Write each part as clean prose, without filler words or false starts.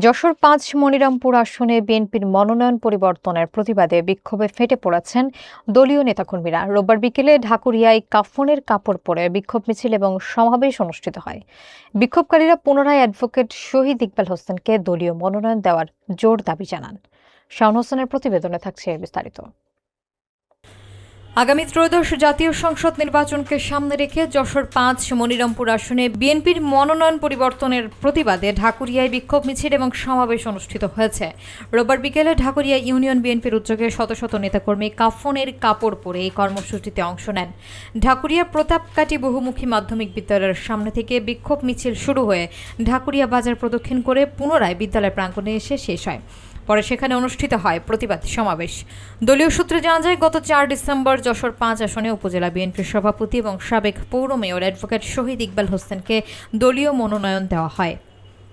যশোর-৫ মনিরামপুর আসনে বিএনপির মনোনয়ন পরিবর্তনের প্রতিবাদে বিক্ষোভে ফেটে পড়েছেন দলীয় নেতাকর্মীরা। রোববার বিকেলে ঢাকুরিয়ায় কাফনের কাপড় পরে বিক্ষোভ মিছিল এবং সমাবেশ অনুষ্ঠিত হয়। বিক্ষোভকারীরা পুনরায় অ্যাডভোকেট শহীদ ইকবাল হোসেনকে দলীয় মনোনয়ন দেওয়ার জোর দাবি জানান। শাওন হোসেনের প্রতিবেদনে থাকছে বিস্তারিত। আগামী ত্রয়োদশ জাতীয় সংসদ নির্বাচনকে সামনে রেখে যশোর-৫ মনিরামপুর আসনে বিএনপির মনোনয়ন পরিবর্তনের প্রতিবাদে ঢাকুরিয়ায় বিক্ষোভ মিছিল এবং সমাবেশ অনুষ্ঠিত হয়েছে। রোববার বিকেলে ঢাকুরিয়া ইউনিয়ন বিএনপির উদ্যোগে শত শত নেতাকর্মী কাফনের কাপড় পরে এই কর্মসূচিতে অংশ নেন। ঢাকুরিয়া প্রতাপকাটি বহুমুখী মাধ্যমিক বিদ্যালয়ের সামনে থেকে বিক্ষোভ মিছিল শুরু হয়ে ঢাকুরিয়া বাজার প্রদক্ষিণ করে পুনরায় বিদ্যালয় প্রাঙ্গণে এসে শেষ হয়। পরে সেখানে অনুষ্ঠিত হয় প্রতিবাদ সমাবেশ। দলীয় সূত্রে জানা যায়, গত ৪ ডিসেম্বর যশোর-৫ আসনে উপজেলা বিএনপির সভাপতি এবং সাবেক পৌর মেয়র অ্যাডভোকেট শহীদ ইকবাল হোসেনকে দলীয় মনোনয়ন দেওয়া হয়।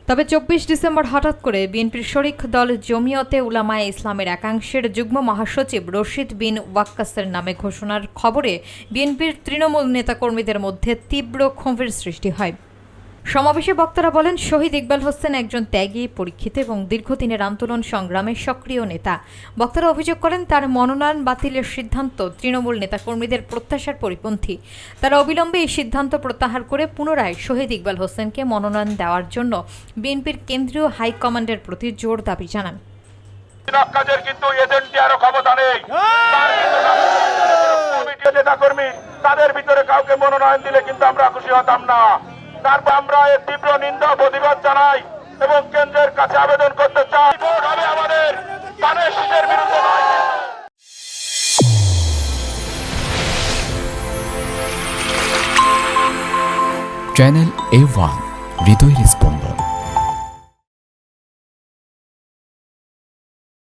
তবে ২৪ ডিসেম্বর হঠাৎ করে বিএনপির শরিক দল জমিয়তে উলামায়ে ইসলামের একাংশের যুগ্ম মহাসচিব রশিদ বিন ওয়াক্কাসের নামে ঘোষণার খবরে বিএনপির তৃণমূল নেতাকর্মীদের মধ্যে তীব্র ক্ষোভের সৃষ্টি হয়। সমাবেশে বক্তারা বলেন, শহীদ ইকবাল হোসেন একজন ত্যাগী, পরীক্ষিত এবং দীর্ঘদিনের আন্দোলন সংগ্রামের সক্রিয় নেতা। বক্তারা অভিযোগ করেন, তার মনোনয়ন বাতিলের সিদ্ধান্ত তৃণমূল নেতাকর্মীদের প্রত্যাশার পরিপন্থী। তারা অবিলম্বে এই সিদ্ধান্ত প্রত্যাহার করে পুনরায় শহীদ ইকবাল হোসেনকে মনোনয়ন দেওয়ার জন্য বিএনপির কেন্দ্রীয় হাইকমান্ডের প্রতি জোর দাবি জানান। তাদের ভিতরে কাউকে মনোনয়ন দিলে কিন্তু আমরা খুশি হতাম না। তারপর আমরা এর তীব্র নিন্দা প্রতিবাদ জানাই এবং কেন্দ্রের কাছে আবেদন করতে চাই, ভোট হবে আমাদের পানের শীষের বিরুদ্ধে নয়। চ্যানেল A1 হৃদয়ের স্পন্দন।